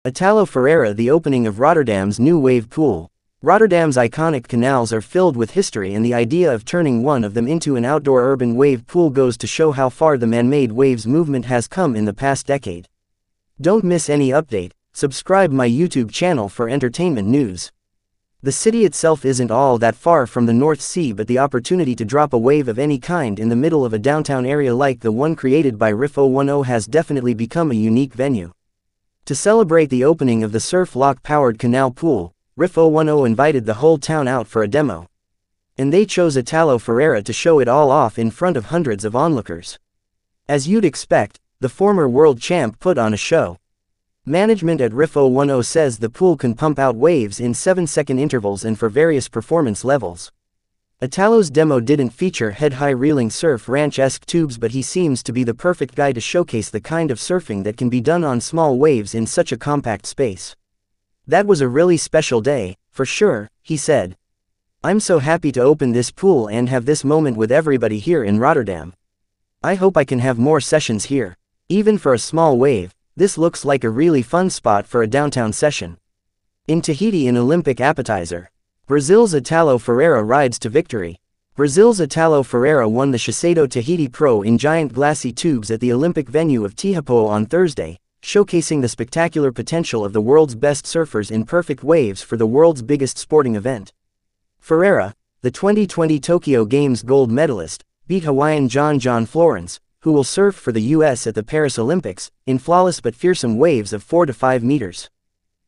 Italo Ferreira. The opening of Rotterdam's new wave pool. Rotterdam's iconic canals are filled with history, and the idea of turning one of them into an outdoor urban wave pool goes to show how far the man-made waves movement has come in the past decade. Don't miss any update. Subscribe my YouTube channel for entertainment news. The city itself isn't all that far from the North Sea, but the opportunity to drop a wave of any kind in the middle of a downtown area like the one created by Riff 010 has definitely become a unique venue. To celebrate the opening of the surf lock-powered canal pool, Riff 010 invited the whole town out for a demo. And they chose Italo Ferreira to show it all off in front of hundreds of onlookers. As you'd expect, the former world champ put on a show. Management at Riff 010 says the pool can pump out waves in 7-second intervals and for various performance levels. Italo's demo didn't feature head-high reeling surf ranch-esque tubes, but he seems to be the perfect guy to showcase the kind of surfing that can be done on small waves in such a compact space. "That was a really special day, for sure," he said. "I'm so happy to open this pool and have this moment with everybody here in Rotterdam. I hope I can have more sessions here. Even for a small wave, this looks like a really fun spot for a downtown session." In Tahiti, an Olympic appetizer. Brazil's Italo Ferreira rides to victory. Brazil's Italo Ferreira won the Shiseido Tahiti Pro in giant glassy tubes at the Olympic venue of Tihapo'o on Thursday, showcasing the spectacular potential of the world's best surfers in perfect waves for the world's biggest sporting event. Ferreira, the 2020 Tokyo Games gold medalist, beat Hawaiian John Florence, who will surf for the US at the Paris Olympics, in flawless but fearsome waves of 4 to 5 meters.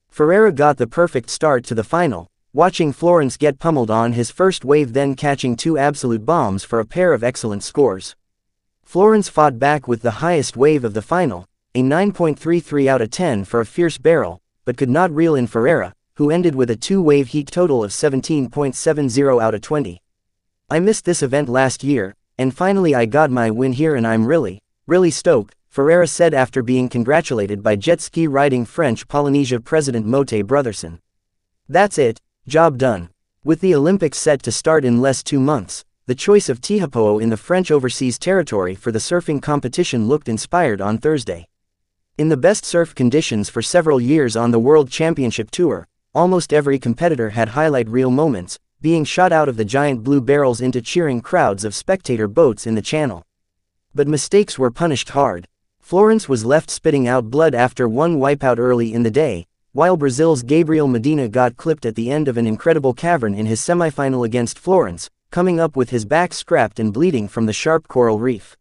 Ferreira got the perfect start to the final, watching Florence get pummeled on his first wave, then catching 2 absolute bombs for a pair of excellent scores. Florence fought back with the highest wave of the final, a 9.33 out of 10 for a fierce barrel, but could not reel in Ferreira, who ended with a 2-wave heat total of 17.70 out of 20. "I missed this event last year, and finally I got my win here, and I'm really stoked," Ferreira said after being congratulated by jet ski riding French Polynesia President Mote Brotherson. "That's it. Job done." With the Olympics set to start in less 2 months, the choice of Tihapo'o in the French overseas territory for the surfing competition looked inspired on Thursday. In the best surf conditions for several years on the World Championship Tour, almost every competitor had highlight reel moments, being shot out of the giant blue barrels into cheering crowds of spectator boats in the channel. But mistakes were punished hard. Florence was left spitting out blood after one wipeout early in the day, while Brazil's Gabriel Medina got clipped at the end of an incredible cavern in his semifinal against Florence, coming up with his back scrapped and bleeding from the sharp coral reef.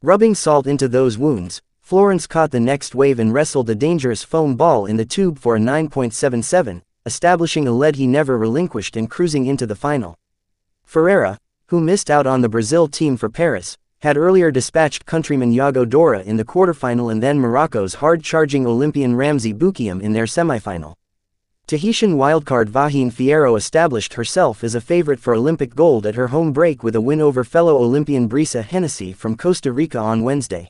Rubbing salt into those wounds, Florence caught the next wave and wrestled a dangerous foam ball in the tube for a 9.77, establishing a lead he never relinquished and cruising into the final. Ferreira, who missed out on the Brazil team for Paris, had earlier dispatched countryman Yago Dora in the quarterfinal and then Morocco's hard-charging Olympian Ramzi Boukhiam in their semifinal. Tahitian wildcard Vahine Fierro established herself as a favorite for Olympic gold at her home break with a win over fellow Olympian Brisa Hennessy from Costa Rica on Wednesday.